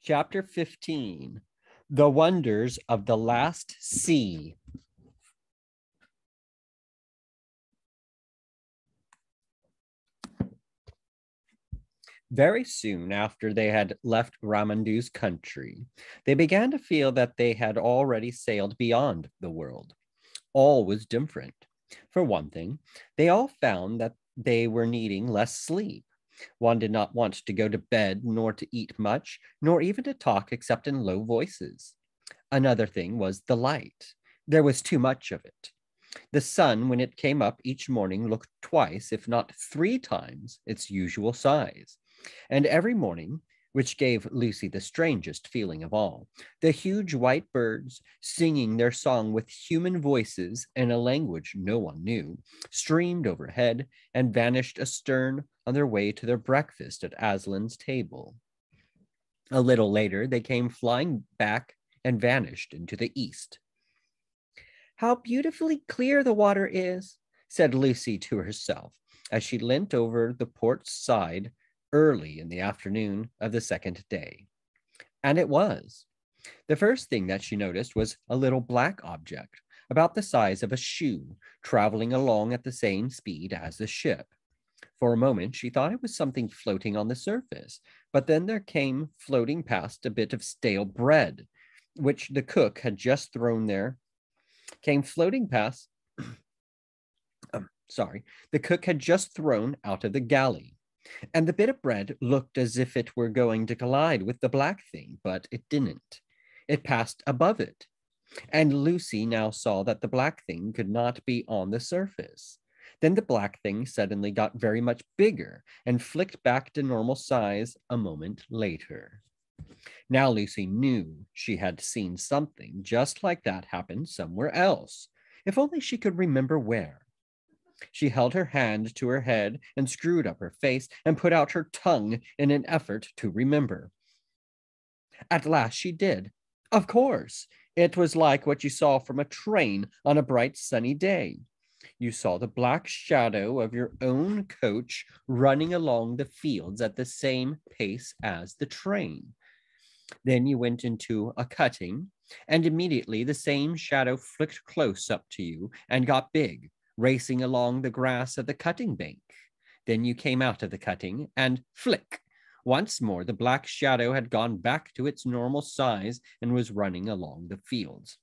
Chapter 15, The Wonders of the Last Sea. Very soon after they had left Ramandu's country, they began to feel that they had already sailed beyond the world. All was different. For one thing, they all found that they were needing less sleep. One did not want to go to bed, nor to eat much, nor even to talk except in low voices. Another thing was the light. There was too much of it. The sun, when it came up each morning, looked twice, if not three times, its usual size. And every morning, which gave Lucy the strangest feeling of all, the huge white birds, singing their song with human voices in a language no one knew, streamed overhead and vanished astern on their way to their breakfast at Aslan's table. A little later, they came flying back and vanished into the east. "How beautifully clear the water is," said Lucy to herself as she leant over the port side early in the afternoon of the second day. And it was. The first thing that she noticed was a little black object, about the size of a shoe, traveling along at the same speed as the ship. For a moment, she thought it was something floating on the surface, but then there came floating past a bit of stale bread, which the cook had just thrown there. Came floating past, the cook had just thrown out of the galley. And the bit of bread looked as if it were going to collide with the black thing, but it didn't. It passed above it. And Lucy now saw that the black thing could not be on the surface. Then the black thing suddenly got very much bigger and flicked back to normal size a moment later. Now Lucy knew she had seen something just like that happen somewhere else, if only she could remember where. She held her hand to her head and screwed up her face and put out her tongue in an effort to remember. At last she did. Of course, it was like what you saw from a train on a bright sunny day. You saw the black shadow of your own coach running along the fields at the same pace as the train. Then you went into a cutting, and immediately the same shadow flicked close up to you and got big, racing along the grass of the cutting bank. Then you came out of the cutting, and flick! Once more the black shadow had gone back to its normal size and was running along the fields.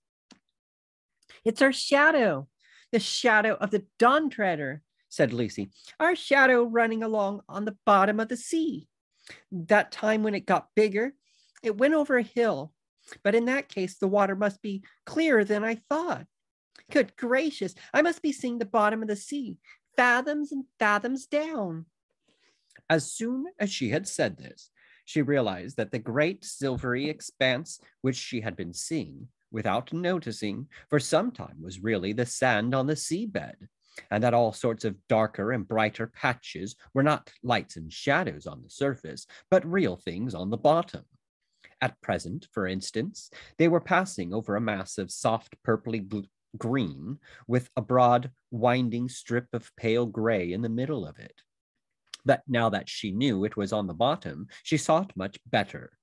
"It's our shadow, the shadow of the Dawn Treader," said Lucy. "Our shadow running along on the bottom of the sea. That time when it got bigger, it went over a hill, but in that case, the water must be clearer than I thought. Good gracious, I must be seeing the bottom of the sea, fathoms and fathoms down." As soon as she had said this, she realized that the great silvery expanse which she had been seeing without noticing for some time was really the sand on the seabed, and that all sorts of darker and brighter patches were not lights and shadows on the surface, but real things on the bottom. At present, for instance, they were passing over a mass of soft purply green with a broad, winding strip of pale gray in the middle of it. But now that she knew it was on the bottom, she saw it much better.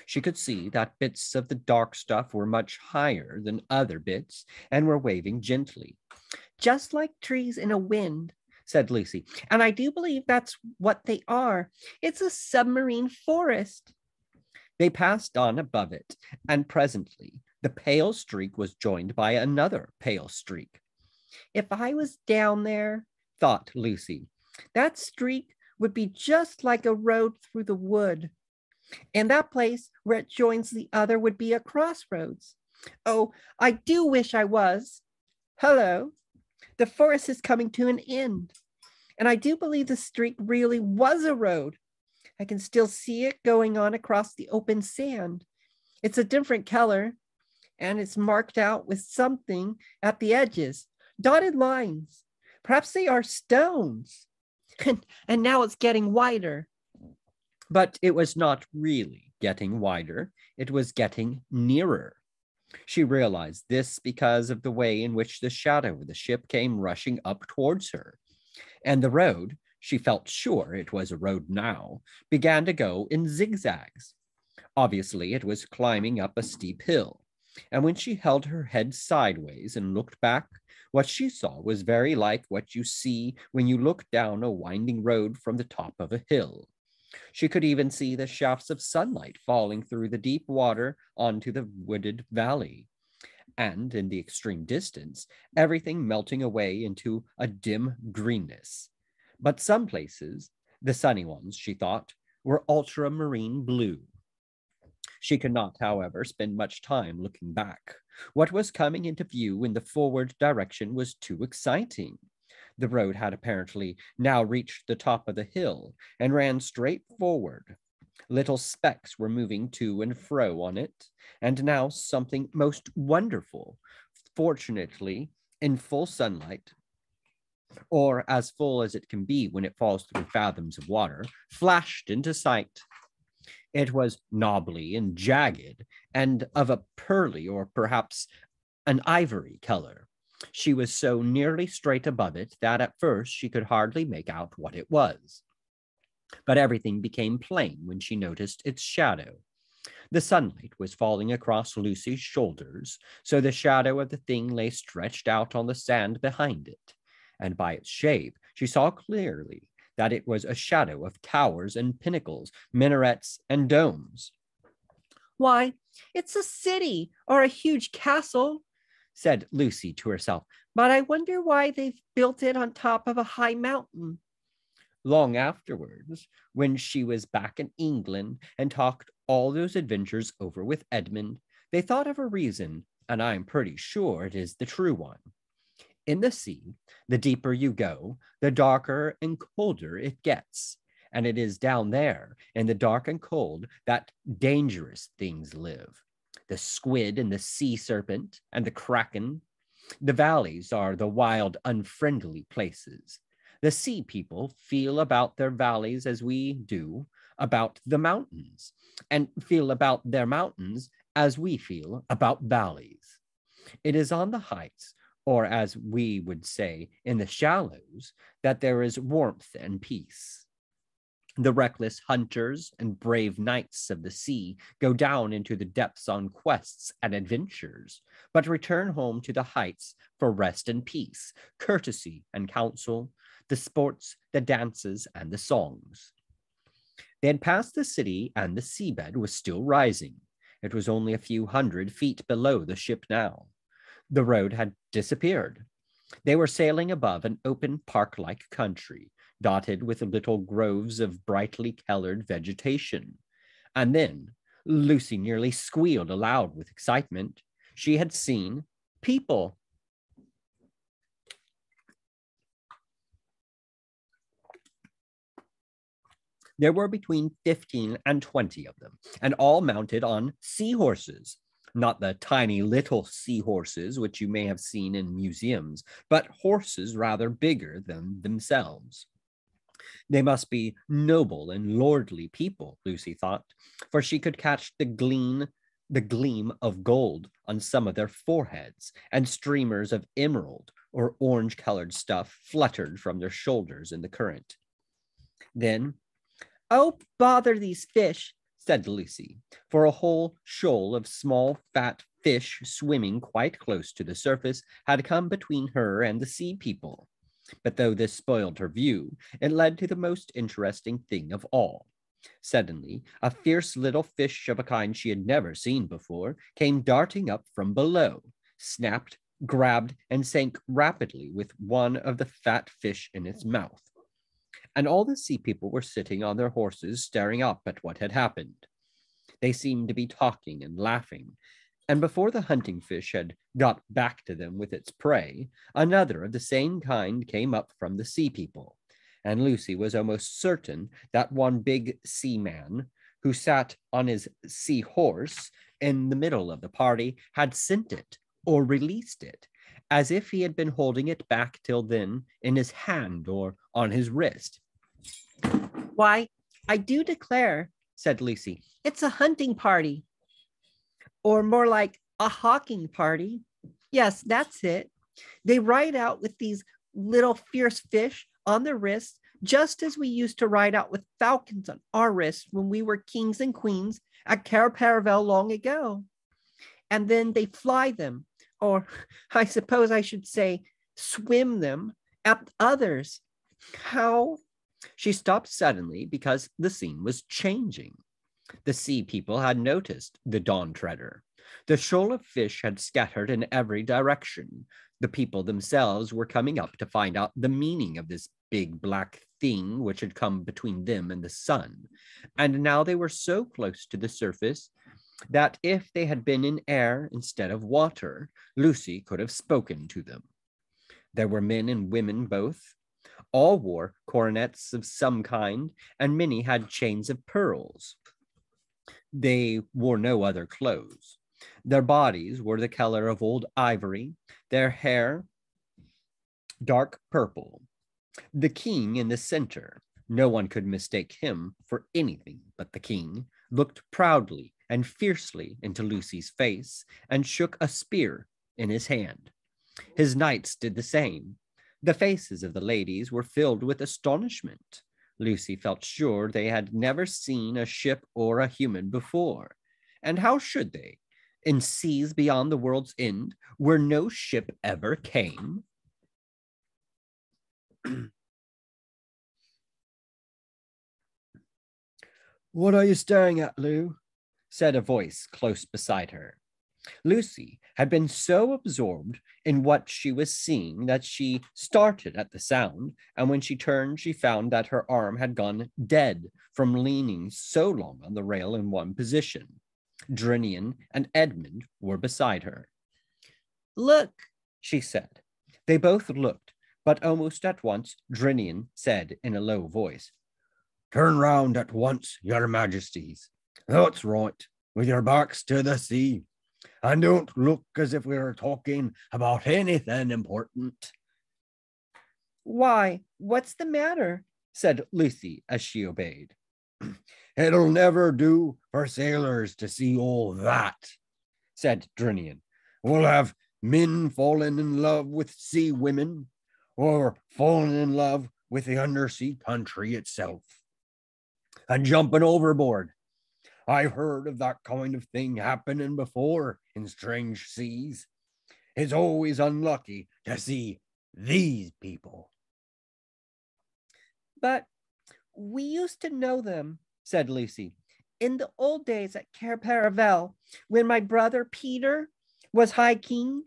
She could see that bits of the dark stuff were much higher than other bits and were waving gently. "Just like trees in a wind," said Lucy. "And I do believe that's what they are. It's a submarine forest." They passed on above it, and presently the pale streak was joined by another pale streak. "If I was down there," thought Lucy, "that streak would be just like a road through the wood. And that place where it joins the other would be a crossroads. Oh, I do wish I was. Hello, the forest is coming to an end. And I do believe the streak really was a road. I can still see it going on across the open sand. It's a different color, and it's marked out with something at the edges, dotted lines. Perhaps they are stones. And now it's getting wider." But it was not really getting wider. It was getting nearer. She realized this because of the way in which the shadow of the ship came rushing up towards her. And the road, she felt sure it was a road now, began to go in zigzags. Obviously, it was climbing up a steep hill, and when she held her head sideways and looked back, what she saw was very like what you see when you look down a winding road from the top of a hill. She could even see the shafts of sunlight falling through the deep water onto the wooded valley, and in the extreme distance, everything melting away into a dim greenness. But some places, the sunny ones, she thought, were ultramarine blue. She could not, however, spend much time looking back. What was coming into view in the forward direction was too exciting. The road had apparently now reached the top of the hill and ran straight forward. Little specks were moving to and fro on it, and now something most wonderful, fortunately in full sunlight, or as full as it can be when it falls through fathoms of water, flashed into sight. It was knobbly and jagged, and of a pearly or perhaps an ivory color. She was so nearly straight above it that at first she could hardly make out what it was. But everything became plain when she noticed its shadow. The sunlight was falling across Lucy's shoulders, so the shadow of the thing lay stretched out on the sand behind it, and by its shape she saw clearly that it was a shadow of towers and pinnacles, minarets and domes. "Why, it's a city or a huge castle," said Lucy to herself, "but I wonder why they've built it on top of a high mountain." Long afterwards, when she was back in England and talked all those adventures over with Edmund, they thought of a reason, and I'm pretty sure it is the true one. In the sea, the deeper you go, the darker and colder it gets. And it is down there in the dark and cold that dangerous things live. The squid and the sea serpent and the kraken. The valleys are the wild, unfriendly places. The sea people feel about their valleys as we do about the mountains, and feel about their mountains as we feel about valleys. It is on the heights, or as we would say, in the shallows, that there is warmth and peace. The reckless hunters and brave knights of the sea go down into the depths on quests and adventures, but return home to the heights for rest and peace, courtesy and counsel, the sports, the dances, and the songs. They had passed the city, and the seabed was still rising. It was only a few 100 feet below the ship now. The road had disappeared. They were sailing above an open park-like country, dotted with little groves of brightly colored vegetation. And then Lucy nearly squealed aloud with excitement. She had seen people. There were between 15 and 20 of them, and all mounted on seahorses. Not the tiny little seahorses which you may have seen in museums, but horses rather bigger than themselves. They must be noble and lordly people, Lucy thought, for she could catch the gleam of gold on some of their foreheads, and streamers of emerald or orange-colored stuff fluttered from their shoulders in the current. Then, "Oh, bother these fish," said Lucy, for a whole shoal of small, fat fish swimming quite close to the surface had come between her and the sea people. But though this spoiled her view, it led to the most interesting thing of all. Suddenly, a fierce little fish of a kind she had never seen before came darting up from below, snapped, grabbed, and sank rapidly with one of the fat fish in its mouth. And all the sea people were sitting on their horses staring up at what had happened. They seemed to be talking and laughing, and before the hunting fish had got back to them with its prey, another of the same kind came up from the sea people, and Lucy was almost certain that one big seaman, who sat on his sea horse in the middle of the party, had sent it or released it, as if he had been holding it back till then in his hand or on his wrist. "Why, I do declare," said Lucy, "it's a hunting party. Or more like a hawking party. Yes, that's it. They ride out with these little fierce fish on their wrists just as we used to ride out with falcons on our wrists when we were kings and queens at Cair long ago. And then they fly them, or I suppose I should say, swim them at others. How? She stopped suddenly because the scene was changing. The sea people had noticed the dawn treader. The shoal of fish had scattered in every direction. The people themselves were coming up to find out the meaning of this big black thing which had come between them and the sun. And now they were so close to the surface that if they had been in air instead of water, Lucy could have spoken to them. There were men and women both. All wore coronets of some kind, and many had chains of pearls. They wore no other clothes. Their bodies were the color of old ivory, their hair dark purple. The king in the center, no one could mistake him for anything but the king, looked proudly and fiercely into Lucy's face and shook a spear in his hand. His knights did the same. The faces of the ladies were filled with astonishment. Lucy felt sure they had never seen a ship or a human before. And how should they? In seas beyond the world's end, where no ship ever came? What are you staring at, Lou? Said a voice close beside her. Lucy had been so absorbed in what she was seeing that she started at the sound, and when she turned, she found that her arm had gone dead from leaning so long on the rail in one position. Drinian and Edmund were beside her. Look, she said. They both looked, but almost at once Drinian said in a low voice, Turn round at once, your majesties. That's right, with your backs to the sea. And don't look as if we were talking about anything important. Why, what's the matter? Said Lucy as she obeyed. It'll never do for sailors to see all that, said Drinian. We'll have men falling in love with sea women, or falling in love with the undersea country itself, and jumping overboard. I've heard of that kind of thing happening before in strange seas. It's always unlucky to see these people. But we used to know them, said Lucy, in the old days at Cair when my brother Peter was High King.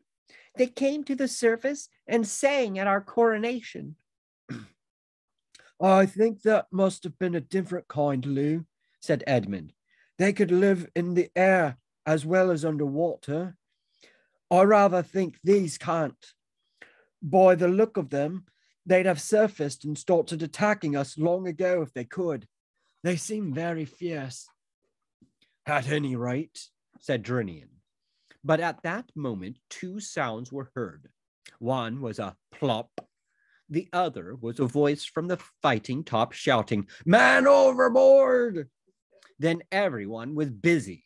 They came to the surface and sang at our coronation. I think that must have been a different kind, Lou, said Edmund. They could live in the air as well as underwater. I rather think these can't. By the look of them, they'd have surfaced and started attacking us long ago if they could. They seem very fierce. At any rate, said Drinian. But at that moment, two sounds were heard. One was a plop. The other was a voice from the fighting top shouting, Man overboard! Then everyone was busy.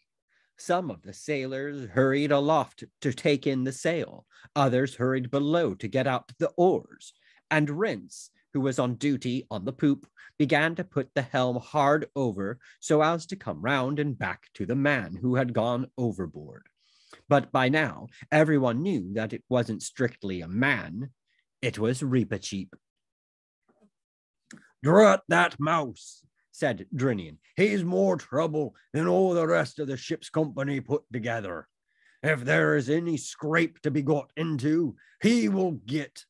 Some of the sailors hurried aloft to take in the sail. Others hurried below to get out the oars. And Rents, who was on duty on the poop, began to put the helm hard over so as to come round and back to the man who had gone overboard. But by now, everyone knew that it wasn't strictly a man. It was Reepicheep. Drat that mouse, said Drinian. He's more trouble than all the rest of the ship's company put together. If there is any scrape to be got into, he will get.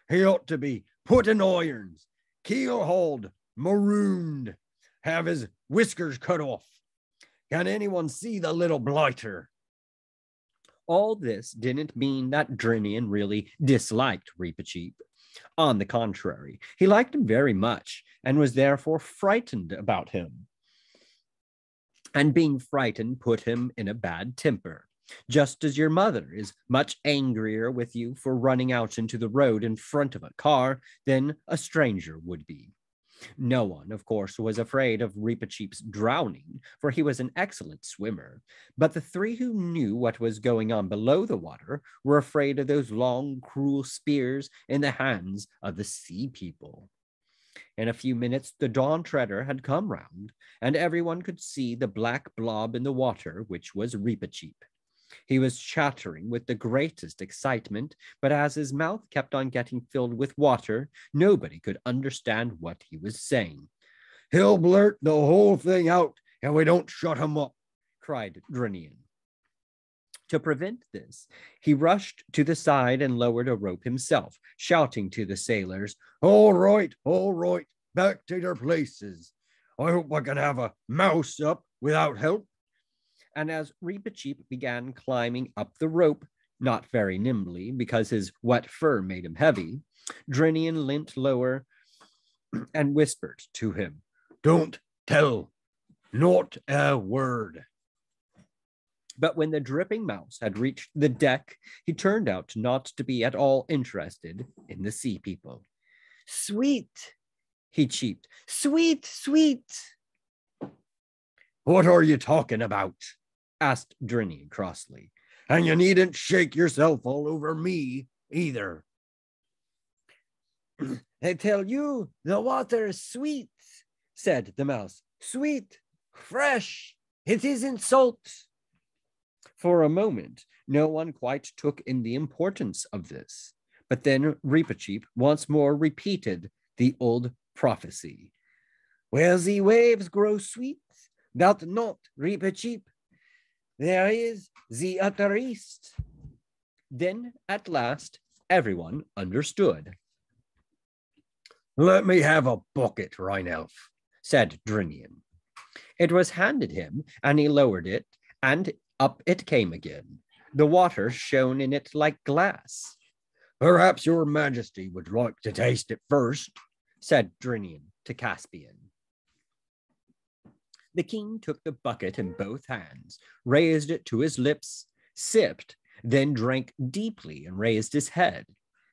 He ought to be put in irons, keel-hauled, marooned, have his whiskers cut off. Can anyone see the little blighter? All this didn't mean that Drinian really disliked Reepicheep. On the contrary, he liked him very much and was therefore frightened about him. And being frightened put him in a bad temper, just as your mother is much angrier with you for running out into the road in front of a car than a stranger would be. No one, of course, was afraid of Reepicheep's drowning, for he was an excellent swimmer, but the three who knew what was going on below the water were afraid of those long, cruel spears in the hands of the sea people. In a few minutes, the Dawn Treader had come round, and everyone could see the black blob in the water, which was Reepicheep. He was chattering with the greatest excitement, but as his mouth kept on getting filled with water, nobody could understand what he was saying. "He'll blurt the whole thing out if we don't shut him up," cried Drinian. To prevent this, he rushed to the side and lowered a rope himself, shouting to the sailors, all right, back to their places. I hope I can have a mouse up without help." And as Reepicheep began climbing up the rope, not very nimbly because his wet fur made him heavy, Drinian leant lower and whispered to him, "Don't tell, not a word." But when the dripping mouse had reached the deck, he turned out not to be at all interested in the sea people. "Sweet," he cheeped. "Sweet, sweet." "What are you talking about?" asked Drinian crossly. "And you needn't shake yourself all over me either." "They tell you the water is sweet," said the mouse. "Sweet, fresh, it isn't salt." For a moment, no one quite took in the importance of this, but then Reepicheep once more repeated the old prophecy. "Where the waves grow sweet, doubt not, Reepicheep. There is the utter east." Then, at last, everyone understood. "Let me have a bucket, Rheinelf," said Drinian. It was handed him, and he lowered it, and up it came again. The water shone in it like glass. "Perhaps your majesty would like to taste it first," said Drinian to Caspian. The king took the bucket in both hands, raised it to his lips, sipped, then drank deeply and raised his head.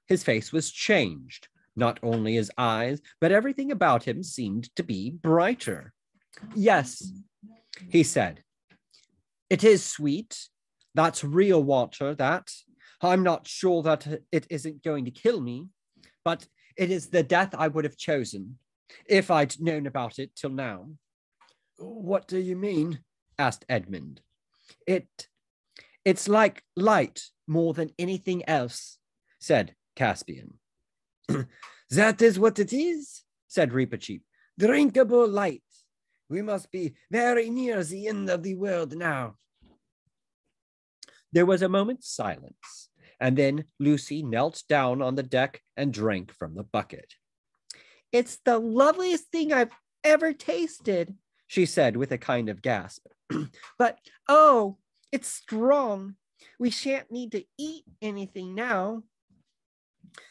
His face was changed. Not only his eyes, but everything about him seemed to be brighter. "Yes," he said, "it is sweet. That's real water, that. I'm not sure that it isn't going to kill me, but it is the death I would have chosen if I'd known about it till now." "What do you mean?" asked Edmund. It's like light more than anything else," said Caspian. "That is what it is," said Reepicheep. "Drinkable light. We must be very near the end of the world now." There was a moment's silence, and then Lucy knelt down on the deck and drank from the bucket. "It's the loveliest thing I've ever tasted," she said with a kind of gasp. "But, oh, it's strong. We shan't need to eat anything now."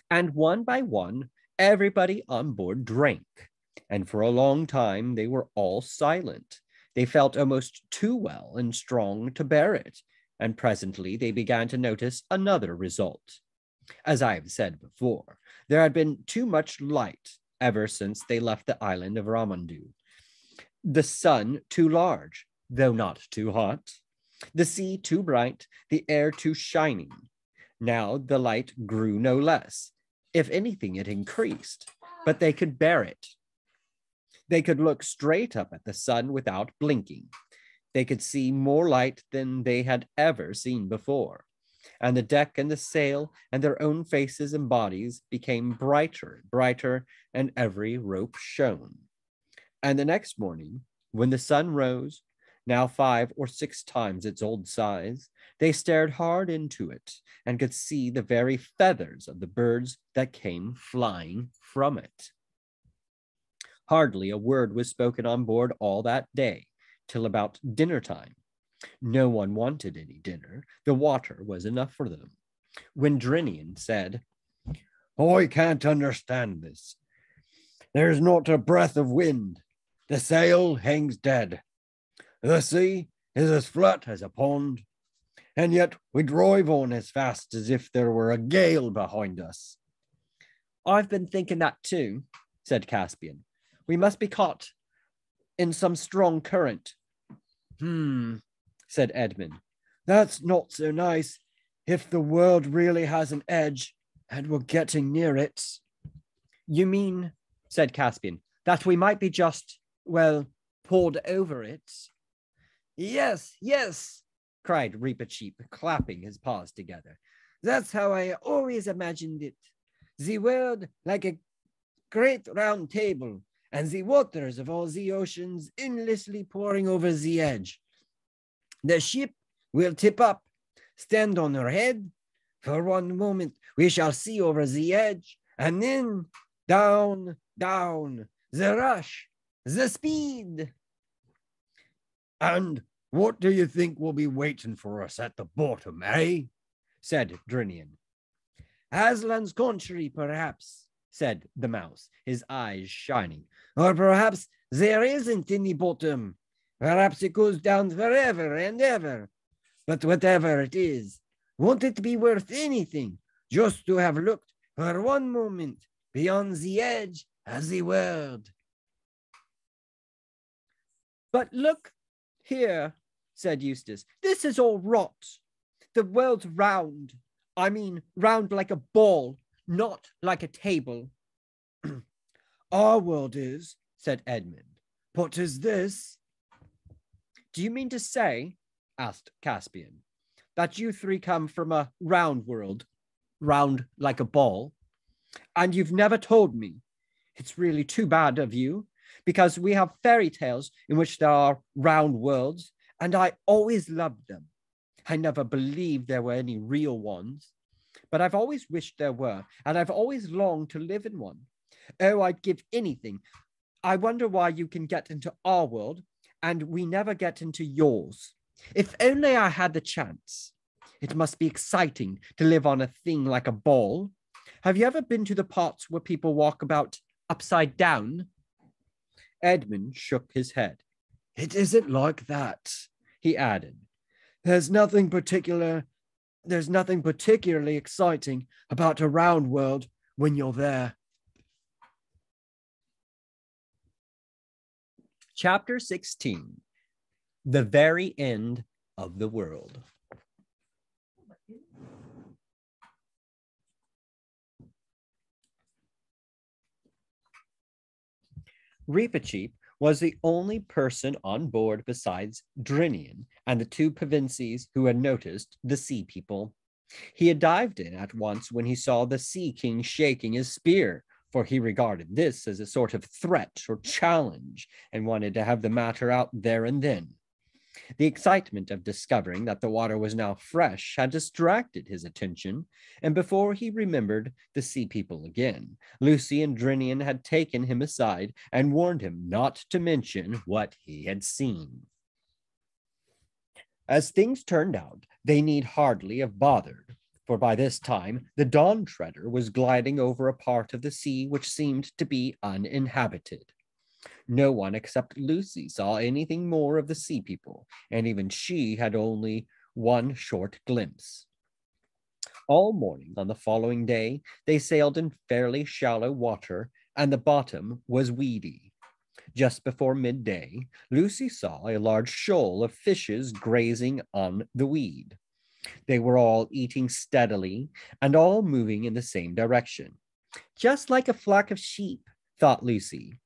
And one by one, everybody on board drank. And for a long time, they were all silent. They felt almost too well and strong to bear it. And presently, they began to notice another result. As I have said before, there had been too much light ever since they left the island of Ramandu. The sun too large, though not too hot. The sea too bright, the air too shining. Now the light grew no less. If anything, it increased, but they could bear it. They could look straight up at the sun without blinking. They could see more light than they had ever seen before. And the deck and the sail and their own faces and bodies became brighter and brighter, and every rope shone. And the next morning, when the sun rose, now 5 or 6 times its old size, they stared hard into it and could see the very feathers of the birds that came flying from it. Hardly a word was spoken on board all that day, till about dinner time. No one wanted any dinner. The water was enough for them. When Drinian said, "I can't understand this. There's not a breath of wind. The sail hangs dead. The sea is as flat as a pond, and yet we drive on as fast as if there were a gale behind us." "I've been thinking that too," said Caspian. "We must be caught in some strong current." Said Edmund. "That's not so nice if the world really has an edge and we're getting near it." "You mean," said Caspian, that we might be just, well, poured over it. Yes, yes, cried Reepicheep, clapping his paws together. That's how I always imagined it. The world like a great round table, and the waters of all the oceans endlessly pouring over the edge. The ship will tip up, stand on her head. For one moment we shall see over the edge, and then down, down, the rush, the speed. And what do you think will be waiting for us at the bottom, eh? Said Drinian. Aslan's country, perhaps, said the mouse, his eyes shining. Or perhaps there isn't any bottom. Perhaps it goes down forever and ever. But whatever it is, won't it be worth anything just to have looked for one moment beyond the edge of the world? But look here, said Eustace. This is all rot. The world's round. I mean, round like a ball, not like a table. Our world is, said Edmund. What is this? Do you mean to say, asked Caspian, that you three come from a round world, round like a ball, and you've never told me? It's really too bad of you, because we have fairy tales in which there are round worlds, and I always loved them. I never believed there were any real ones, but I've always wished there were, and I've always longed to live in one. Oh, I'd give anything. I wonder why you can get into our world, and we never get into yours. If only I had the chance. It must be exciting to live on a thing like a ball. Have you ever been to the parts where people walk about upside down? Edmund shook his head. It isn't like that, he added. There's nothing particularly exciting about a round world when you're there. Chapter 16. The Very End of the World. Reepicheep was the only person on board besides Drinian and the two Pevinces who had noticed the sea people. He had dived in at once when he saw the Sea King shaking his spear, for he regarded this as a sort of threat or challenge and wanted to have the matter out there and then. The excitement of discovering that the water was now fresh had distracted his attention, and before he remembered the sea people again, Lucy and Drinian had taken him aside and warned him not to mention what he had seen. As things turned out, they need hardly have bothered, for by this time the Dawn Treader was gliding over a part of the sea which seemed to be uninhabited. No one except Lucy saw anything more of the sea people, and even she had only one short glimpse. All morning on the following day, they sailed in fairly shallow water, and the bottom was weedy. Just before midday, Lucy saw a large shoal of fishes grazing on the weed. They were all eating steadily and all moving in the same direction. Just like a flock of sheep, thought Lucy.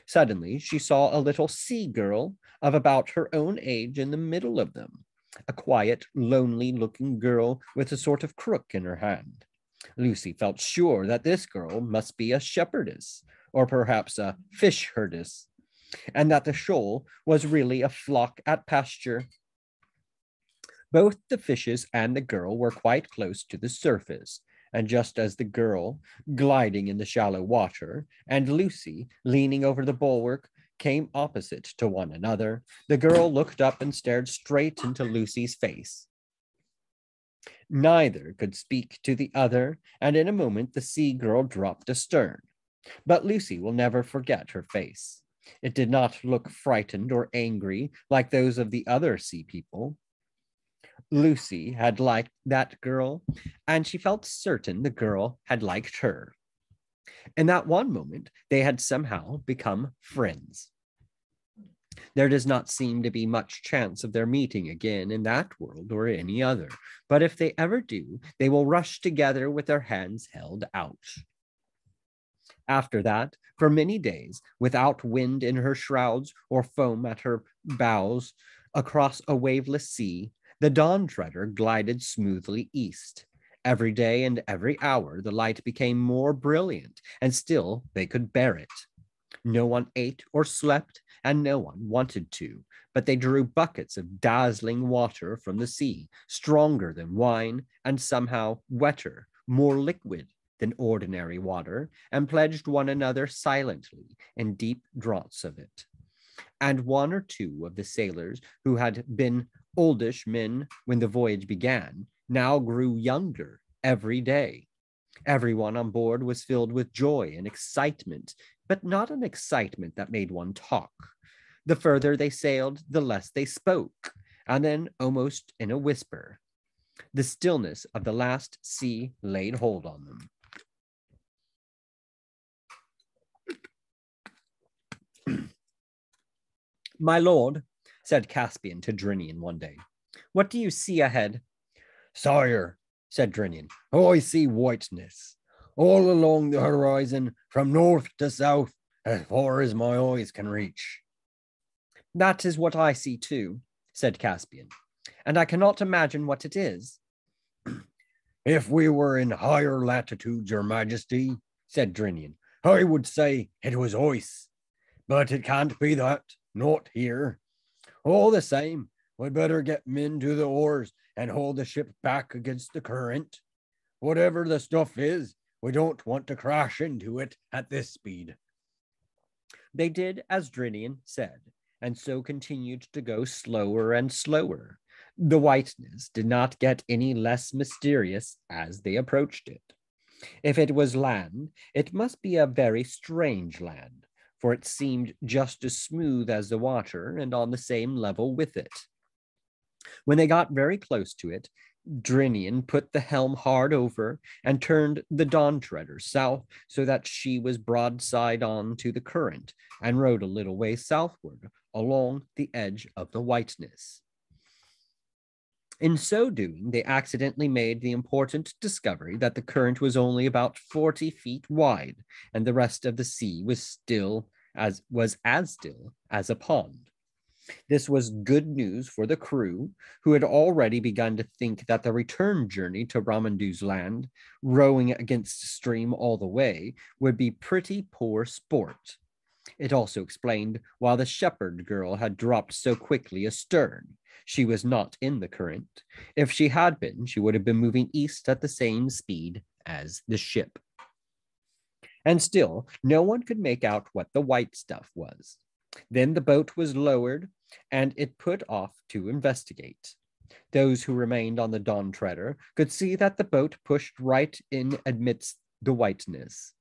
Suddenly, she saw a little sea girl of about her own age in the middle of them, a quiet, lonely-looking girl with a sort of crook in her hand. Lucy felt sure that this girl must be a shepherdess, or perhaps a fish herdess, and that the shoal was really a flock at pasture. Both the fishes and the girl were quite close to the surface, and just as the girl, gliding in the shallow water, and Lucy, leaning over the bulwark, came opposite to one another, the girl looked up and stared straight into Lucy's face. Neither could speak to the other, and in a moment the sea girl dropped astern. But Lucy will never forget her face. It did not look frightened or angry like those of the other sea people. Lucy had liked that girl, and she felt certain the girl had liked her. In that one moment, they had somehow become friends. There does not seem to be much chance of their meeting again in that world or any other, but if they ever do, they will rush together with their hands held out. After that, for many days, without wind in her shrouds or foam at her bows, across a waveless sea, the Dawn Treader glided smoothly east. Every day and every hour, the light became more brilliant, and still they could bear it. No one ate or slept, and no one wanted to, but they drew buckets of dazzling water from the sea, stronger than wine, and somehow wetter, more liquid than ordinary water, and pledged one another silently in deep draughts of it. And one or two of the sailors who had been oldish men when the voyage began now grew younger every day. Everyone on board was filled with joy and excitement, but not an excitement that made one talk. The further they sailed, the less they spoke, and then almost in a whisper. The stillness of the last sea laid hold on them. My lord, said Caspian to Drinian one day, what do you see ahead? Sire, said Drinian, I see whiteness all along the horizon from north to south as far as my eyes can reach. That is what I see too, said Caspian, and I cannot imagine what it is. If we were in higher latitudes, your majesty, said Drinian, I would say it was ice, but it can't be that, not here. All the same, we'd better get men to the oars and hold the ship back against the current. Whatever the stuff is, we don't want to crash into it at this speed. They did as Drinian said, and so continued to go slower and slower. The whiteness did not get any less mysterious as they approached it. If it was land, it must be a very strange land, for it seemed just as smooth as the water and on the same level with it. When they got very close to it, Drinian put the helm hard over and turned the Dawn Treader south so that she was broadside on to the current and rowed a little way southward along the edge of the whiteness. In so doing, they accidentally made the important discovery that the current was only about 40 feet wide, and the rest of the sea was as still as a pond. This was good news for the crew, who had already begun to think that the return journey to Ramandu's land, rowing against stream all the way, would be pretty poor sport. It also explained why the shepherd girl had dropped so quickly astern. She was not in the current. If she had been, she would have been moving east at the same speed as the ship. And still, no one could make out what the white stuff was. Then the boat was lowered, and it put off to investigate. Those who remained on the Dawn Treader could see that the boat pushed right in amidst the whiteness.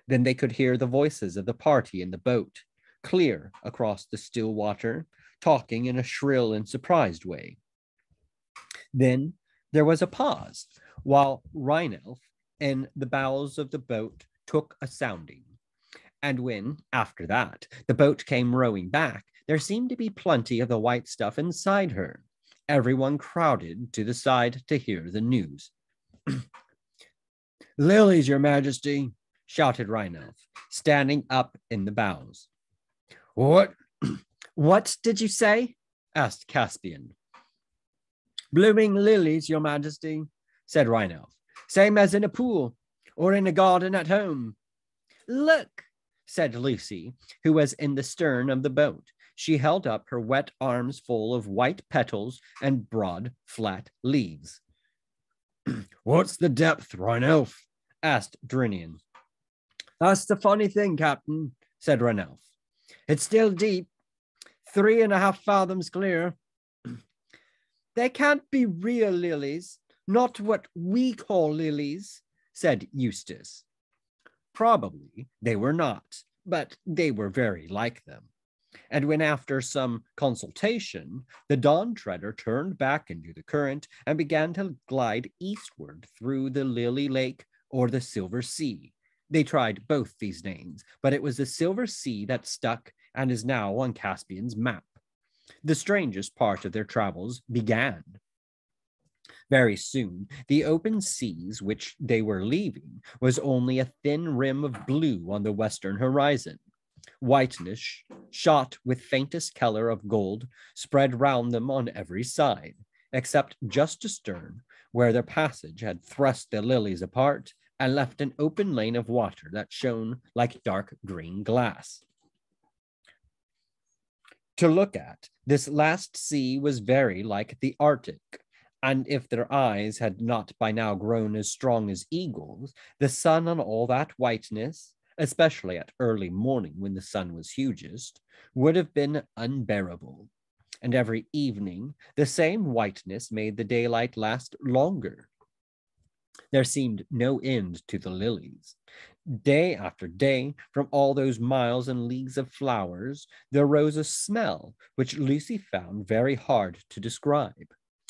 Then they could hear the voices of the party in the boat, clear across the still water, talking in a shrill and surprised way. Then there was a pause, while Rheinelf in the bows of the boat took a sounding. And when, after that, the boat came rowing back, there seemed to be plenty of the white stuff inside her. Everyone crowded to the side to hear the news. Lilies, your majesty, shouted Rheinelf, standing up in the bows. What? What did you say? Asked Caspian. Blooming lilies, your majesty, said Rheinelf. Same as in a pool or in a garden at home. Look, said Lucy, who was in the stern of the boat. She held up her wet arms full of white petals and broad, flat leaves. What's the depth, Rheinelf? Asked Drinian. That's the funny thing, Captain, said Rheinelf. It's still deep, 3.5 fathoms clear. They can't be real lilies, not what we call lilies, said Eustace. Probably they were not, but they were very like them. And when after some consultation, the Dawn Treader turned back into the current and began to glide eastward through the Lily Lake or the Silver Sea. They tried both these names, but it was the Silver Sea that stuck and is now on Caspian's map. The strangest part of their travels began. Very soon, the open seas which they were leaving was only a thin rim of blue on the western horizon. Whiteness, shot with faintest color of gold, spread round them on every side, except just astern, where their passage had thrust the lilies apart and left an open lane of water that shone like dark green glass. To look at, this last sea was very like the Arctic, and if their eyes had not by now grown as strong as eagles, the sun on all that whiteness, especially at early morning when the sun was hugest, would have been unbearable. And every evening, the same whiteness made the daylight last longer. There seemed no end to the lilies. Day after day, from all those miles and leagues of flowers, there rose a smell which Lucy found very hard to describe.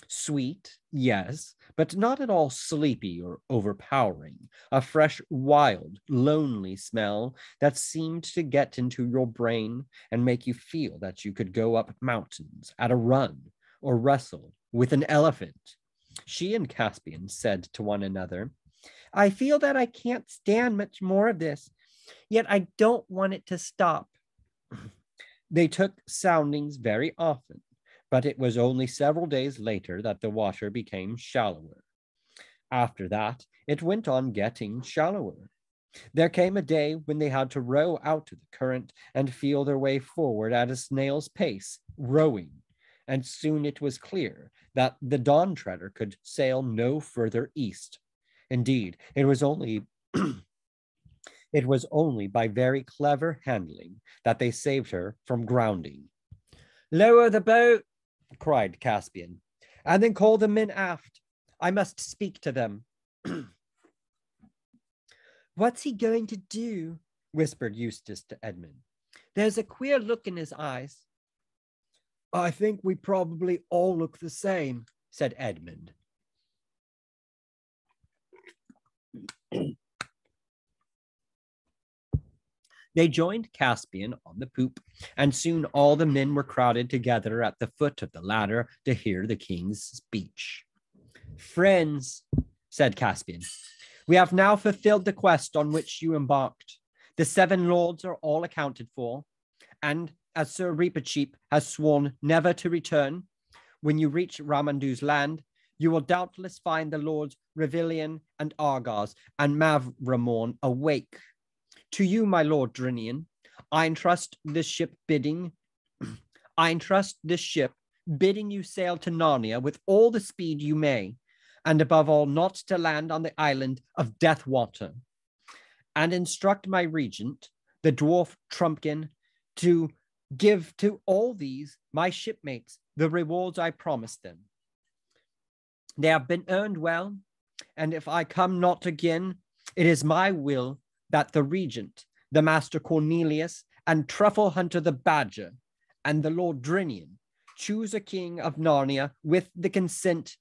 Sweet, yes, but not at all sleepy or overpowering. A fresh, wild, lonely smell that seemed to get into your brain and make you feel that you could go up mountains at a run or wrestle with an elephant. She and Caspian said to one another, I feel that I can't stand much more of this, yet I don't want it to stop. They took soundings very often, but it was only several days later that the water became shallower. After that, it went on getting shallower. There came a day when they had to row out to the current and feel their way forward at a snail's pace, rowing, and soon it was clear that the Dawn Treader could sail no further east. Indeed, it was only by very clever handling that they saved her from grounding. Lower the boat, cried Caspian, and then call the men aft. I must speak to them. What's he going to do? Whispered Eustace to Edmund. There's a queer look in his eyes. I think we probably all look the same, said Edmund. They joined Caspian on the poop, and soon all the men were crowded together at the foot of the ladder to hear the king's speech. Friends, said Caspian, we have now fulfilled the quest on which you embarked. The 7 lords are all accounted for, and as Sir Reepicheep has sworn never to return, when you reach Ramandu's land, you will doubtless find the lords Revilian and Argos and Mavramorn awake. To you, my lord Drinian, I entrust this ship bidding you sail to Narnia with all the speed you may, and above all not to land on the island of Deathwater, and instruct my regent, the dwarf Trumpkin, to give to all these, my shipmates, the rewards I promised them. They have been earned well, and if I come not again, it is my will that the regent, the Master Cornelius, and Truffle Hunter the Badger, and the Lord Drinian choose a king of Narnia with the consent.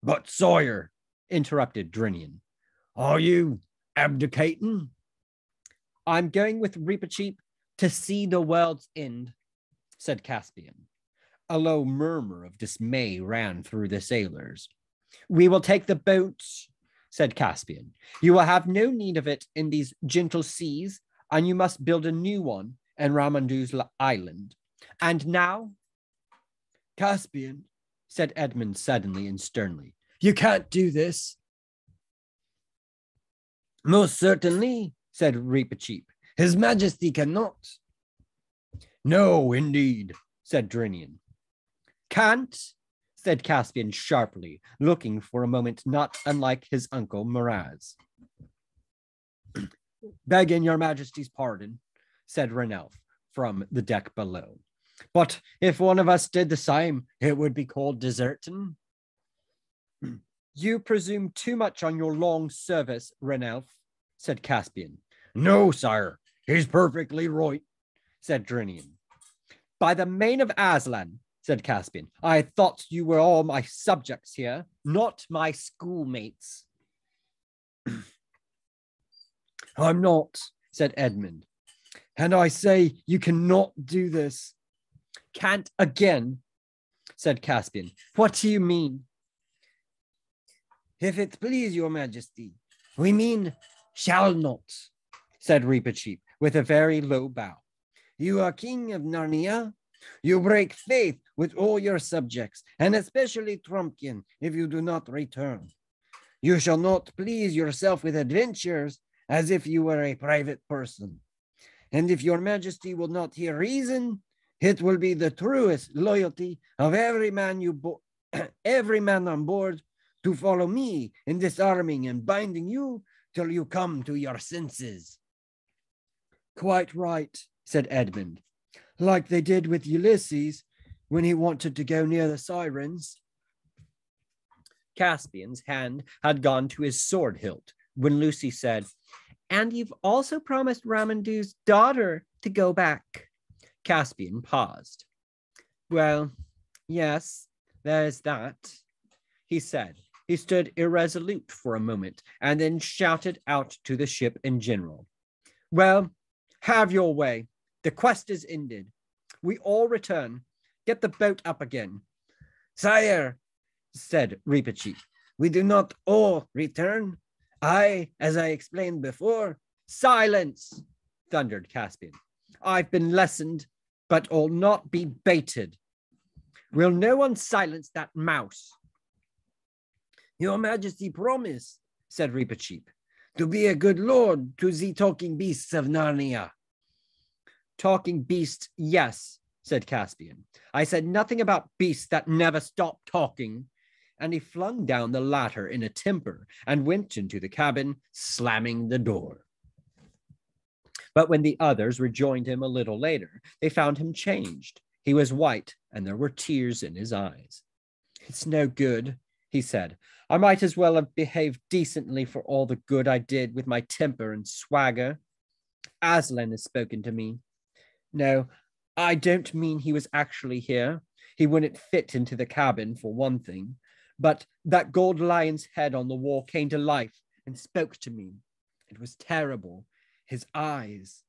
But Sawyer, interrupted Drinian, are you abdicating? I'm going with Reepicheep to see the world's end, said Caspian. A low murmur of dismay ran through the sailors. We will take the boats, said Caspian. You will have no need of it in these gentle seas, and you must build a new one in Ramandu's island. And now, Caspian, said Edmund suddenly and sternly, you can't do this. Most certainly, said Reepicheep. His Majesty cannot. No, indeed, said Drinian. Can't, said Caspian sharply, looking for a moment not unlike his uncle Miraz. Begging your Majesty's pardon, said Ranulph from the deck below. But if one of us did the same, it would be called deserting. You presume too much on your long service, Ranulph, said Caspian. No, sire, he's perfectly right, said Drinian. By the mane of Aslan, said Caspian, I thought you were all my subjects here, not my schoolmates. I'm not, said Edmund, and I say you cannot do this. Can't again, said Caspian. What do you mean? If it please your majesty, we mean shall not, said Reepicheep with a very low bow. You are king of Narnia. You break faith with all your subjects, and especially Trumpkin, if you do not return. You shall not please yourself with adventures as if you were a private person. And if your majesty will not hear reason, it will be the truest loyalty of every man every man on board to follow me in disarming and binding you till you come to your senses. Quite right, said Edmund, like they did with Ulysses when he wanted to go near the sirens. Caspian's hand had gone to his sword hilt when Lucy said, and you've also promised Ramandu's daughter to go back. Caspian paused. Well, yes, there's that, he said. He stood irresolute for a moment and then shouted out to the ship in general. Well, have your way. The quest is ended. We all return. Get the boat up again. Sire, said Reepicheep, we do not all return. As I explained before. Silence, thundered Caspian. I've been lessoned, but I'll not be baited. Will no one silence that mouse? Your majesty promised, said Reepicheep, to be a good lord to the talking beasts of Narnia. Talking beasts, yes, said Caspian. I said nothing about beasts that never stop talking. And he flung down the latter in a temper and went into the cabin, slamming the door. But when the others rejoined him a little later, they found him changed. He was white, and there were tears in his eyes. It's no good, he said. I might as well have behaved decently for all the good I did with my temper and swagger. Aslan has spoken to me. No, I don't mean he was actually here. He wouldn't fit into the cabin, for one thing. But that gold lion's head on the wall came to life and spoke to me. It was terrible. His eyes.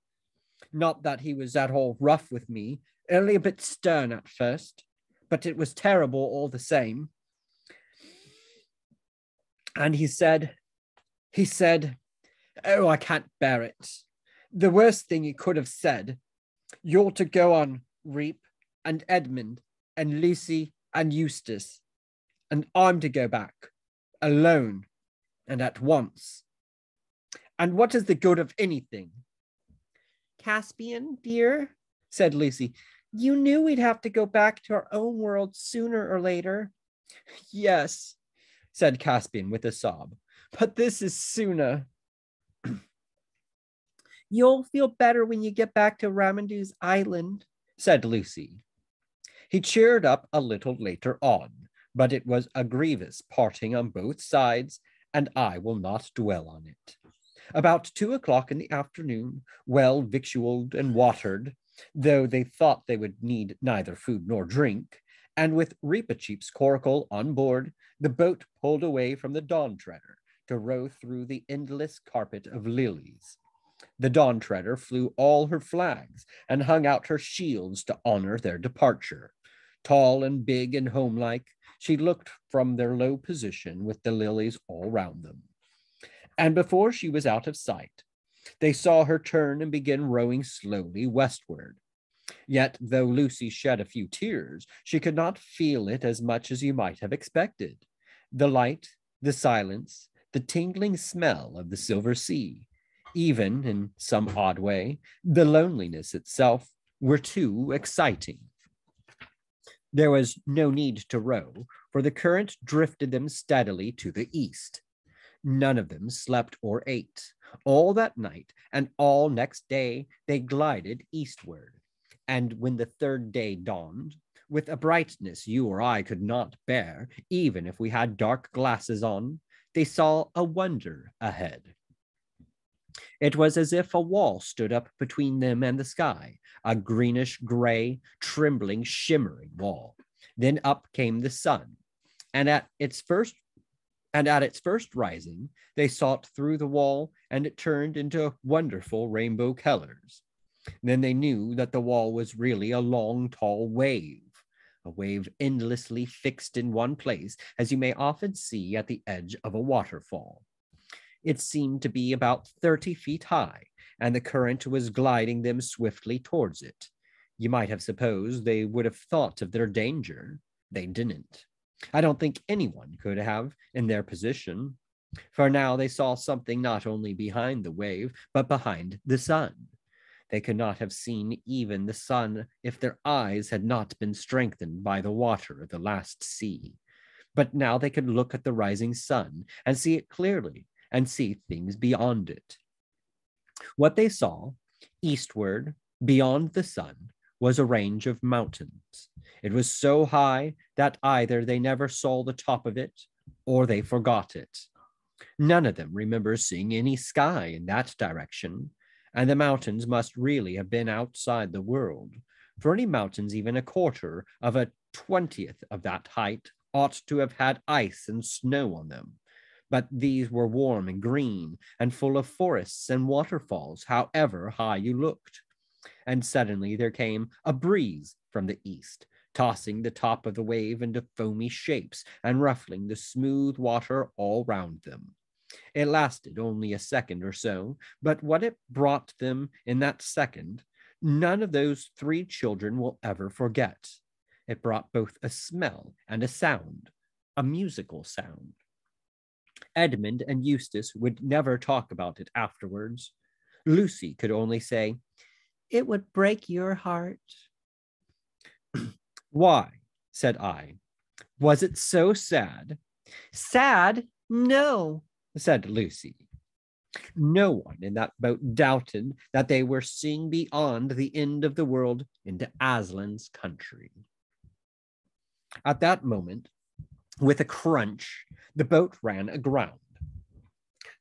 Not that he was at all rough with me, only a bit stern at first, but it was terrible all the same. And he said, oh, I can't bear it. The worst thing he could have said, you're to go on, Reep, and Edmund, and Lucy, and Eustace. And I'm to go back, alone, and at once. And what is the good of anything? Caspian, dear, said Lucy, you knew we'd have to go back to our own world sooner or later. Yes, said Caspian with a sob, but this is sooner. You'll feel better when you get back to Ramandu's island, said Lucy. He cheered up a little later on, but it was a grievous parting on both sides, and I will not dwell on it. About 2 o'clock in the afternoon, well victualled and watered, though they thought they would need neither food nor drink, and with Reepicheep's coracle on board, the boat pulled away from the Dawn Treader to row through the endless carpet of lilies. The Dawn Treader flew all her flags and hung out her shields to honor their departure. Tall and big and homelike, she looked from their low position with the lilies all round them. And before she was out of sight, they saw her turn and begin rowing slowly westward. Yet, though Lucy shed a few tears, she could not feel it as much as you might have expected. The light, the silence, the tingling smell of the silver sea, even, in some odd way, the loneliness itself, were too exciting. There was no need to row, for the current drifted them steadily to the east. None of them slept or ate. All that night and all next day they glided eastward. And when the third day dawned, with a brightness you or I could not bear, even if we had dark glasses on, they saw a wonder ahead. It was as if a wall stood up between them and the sky, a greenish-gray, trembling, shimmering wall. Then up came the sun, and at its first rising, they saw it through the wall, and it turned into wonderful rainbow colors. Then they knew that the wall was really a long, tall wave, a wave endlessly fixed in one place, as you may often see at the edge of a waterfall. It seemed to be about 30 feet high, and the current was gliding them swiftly towards it. You might have supposed they would have thought of their danger. They didn't. I don't think anyone could have in their position, for now they saw something not only behind the wave, but behind the sun. They could not have seen even the sun if their eyes had not been strengthened by the water of the last sea. But now they could look at the rising sun and see it clearly and see things beyond it. What they saw, eastward, beyond the sun, was a range of mountains. It was so high that either they never saw the top of it or they forgot it. None of them remembers seeing any sky in that direction, and the mountains must really have been outside the world, for any mountains even a quarter of a 20th of that height ought to have had ice and snow on them. But these were warm and green and full of forests and waterfalls, however high you looked. And suddenly there came a breeze from the east, tossing the top of the wave into foamy shapes and ruffling the smooth water all round them. It lasted only a second or so, but what it brought them in that second, none of those three children will ever forget. It brought both a smell and a sound, a musical sound. Edmund and Eustace would never talk about it afterwards. Lucy could only say, "It would break your heart." "Why?" said I. "Was it so sad?" "Sad? No," said Lucy. No one in that boat doubted that they were seeing beyond the end of the world into Aslan's country. At that moment, with a crunch, the boat ran aground.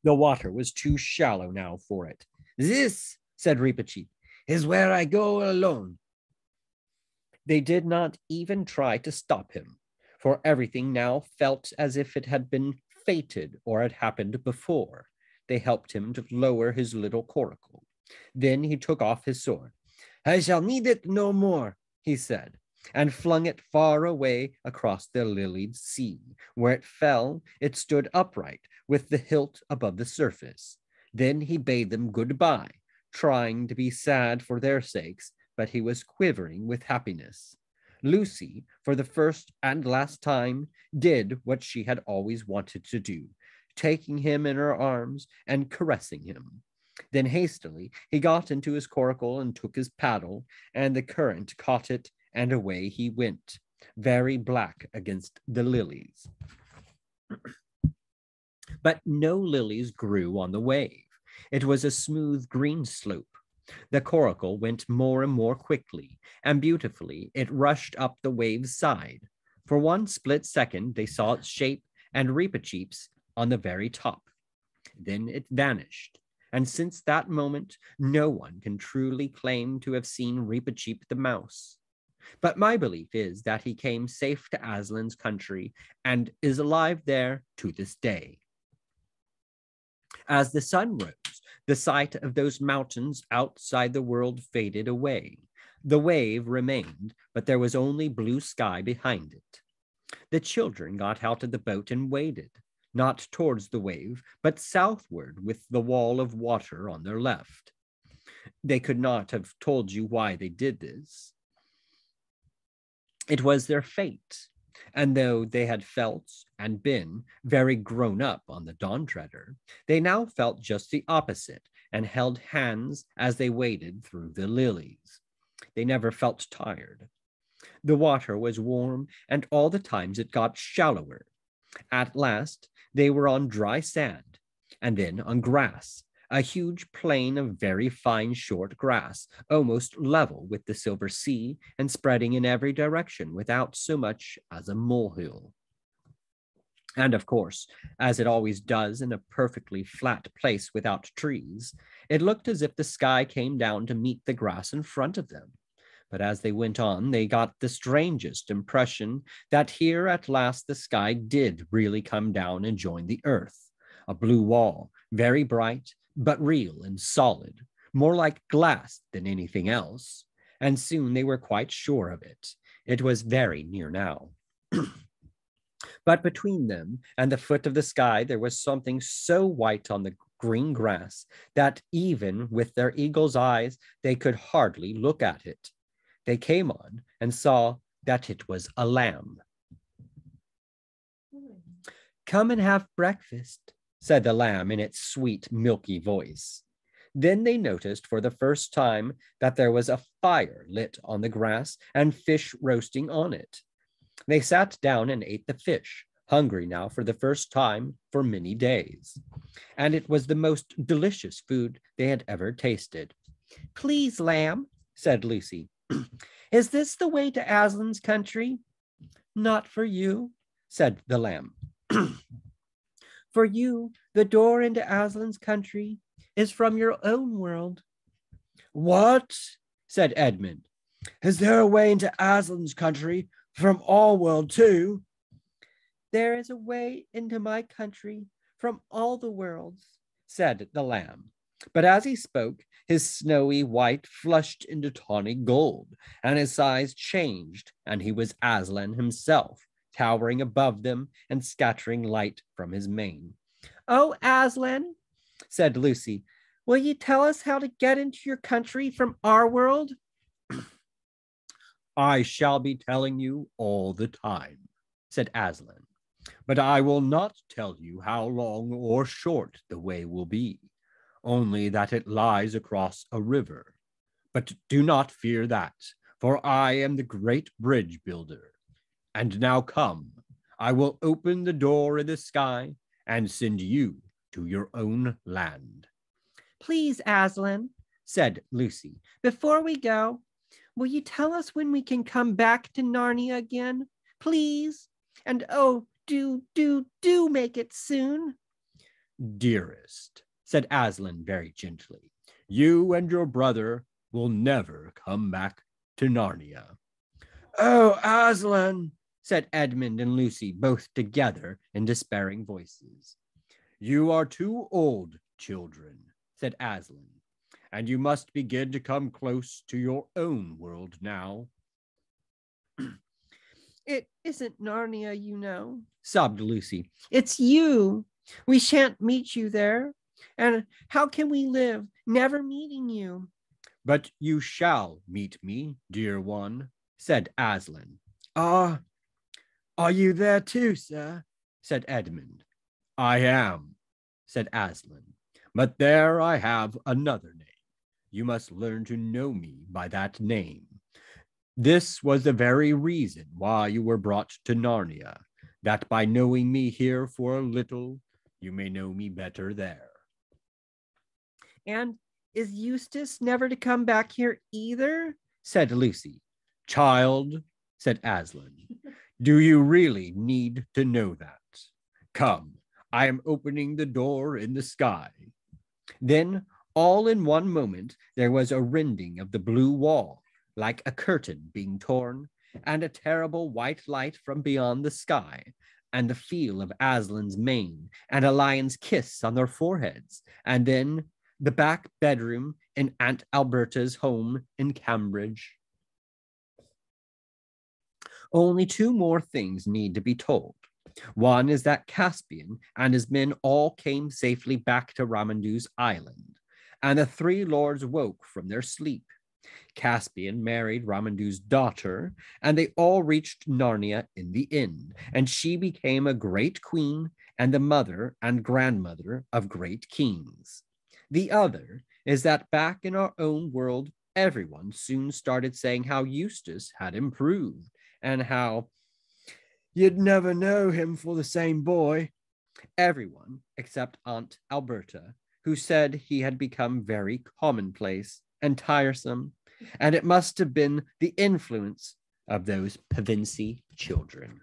The water was too shallow now for it. "This," said Reepicheep, "is where I go alone." They did not even try to stop him, for everything now felt as if it had been fated or had happened before. They helped him to lower his little coracle. Then he took off his sword. "I shall need it no more," he said, and flung it far away across the lilied sea. Where it fell, it stood upright, with the hilt above the surface. Then he bade them goodbye, trying to be sad for their sakes, but he was quivering with happiness. Lucy, for the first and last time, did what she had always wanted to do, taking him in her arms and caressing him. Then hastily he got into his coracle and took his paddle, and the current caught it, and away he went, very black against the lilies. But no lilies grew on the wave. It was a smooth green slope. The coracle went more and more quickly, and beautifully it rushed up the wave's side. For one split second they saw its shape and Reepicheep's on the very top. Then it vanished, and since that moment no one can truly claim to have seen Reepicheep the mouse. But my belief is that he came safe to Aslan's country and is alive there to this day. As the sun rose, the sight of those mountains outside the world faded away. The wave remained, but there was only blue sky behind it. The children got out of the boat and waded, not towards the wave, but southward with the wall of water on their left. They could not have told you why they did this. It was their fate, and though they had felt and been very grown up on the Dawn Treader, they now felt just the opposite and held hands as they waded through the lilies. They never felt tired. The water was warm, and all the times it got shallower. At last, they were on dry sand, and then on grass, a huge plain of very fine short grass, almost level with the silver sea and spreading in every direction without so much as a molehill. And of course, as it always does in a perfectly flat place without trees, it looked as if the sky came down to meet the grass in front of them. But as they went on, they got the strangest impression that here at last the sky did really come down and join the earth, a blue wall, very bright, but real and solid, more like glass than anything else. And soon they were quite sure of it. It was very near now. But between them and the foot of the sky, there was something so white on the green grass that even with their eagle's eyes, they could hardly look at it. They came on and saw that it was a lamb. "Come and have breakfast," said the lamb in its sweet, milky voice. Then they noticed for the first time that there was a fire lit on the grass and fish roasting on it. They sat down and ate the fish, hungry now for the first time for many days. And it was the most delicious food they had ever tasted. "Please, lamb," said Lucy, "is this the way to Aslan's country?" "Not for you," said the lamb. "For you, the door into Aslan's country is from your own world." "What?" said Edmund. "Is there a way into Aslan's country from our world too?" "There is a way into my country from all the worlds," said the lamb. But as he spoke, his snowy white flushed into tawny gold, and his size changed, and he was Aslan himself, towering above them and scattering light from his mane. "Oh, Aslan," said Lucy, "will you tell us how to get into your country from our world?" "I shall be telling you all the time," said Aslan, "but I will not tell you how long or short the way will be, only that it lies across a river. But do not fear that, for I am the great bridge builder. And now come, I will open the door in the sky and send you to your own land." "Please, Aslan," said Lucy, "before we go, will you tell us when we can come back to Narnia again? Please. And oh, do make it soon." "Dearest," said Aslan very gently, "you and your brother will never come back to Narnia." "Oh, Aslan," said Edmund and Lucy, both together in despairing voices. "You are too old, children," said Aslan, "and you must begin to come close to your own world now." "It isn't Narnia, you know," sobbed Lucy. "It's you. We shan't meet you there. And how can we live, never meeting you?" "But you shall meet me, dear one," said Aslan. "Are you there too, sir?" said Edmund. "I am," said Aslan, "but there I have another name. You must learn to know me by that name. This was the very reason why you were brought to Narnia, that by knowing me here for a little, you may know me better there." "And is Eustace never to come back here either?" said Lucy. "Child," said Aslan, "do you really need to know that? Come, I am opening the door in the sky." Then, all in one moment, there was a rending of the blue wall, like a curtain being torn, and a terrible white light from beyond the sky, and the feel of Aslan's mane, and a lion's kiss on their foreheads, and then the back bedroom in Aunt Alberta's home in Cambridge. Only two more things need to be told. One is that Caspian and his men all came safely back to Ramandu's island, and the three lords woke from their sleep. Caspian married Ramandu's daughter, and they all reached Narnia in the end, and she became a great queen and the mother and grandmother of great kings. The other is that back in our own world, everyone soon started saying how Eustace had improved and how "You'd never know him for the same boy." everyone except Aunt Alberta, who said he had become very commonplace and tiresome, and it must have been the influence of those Pevensie children.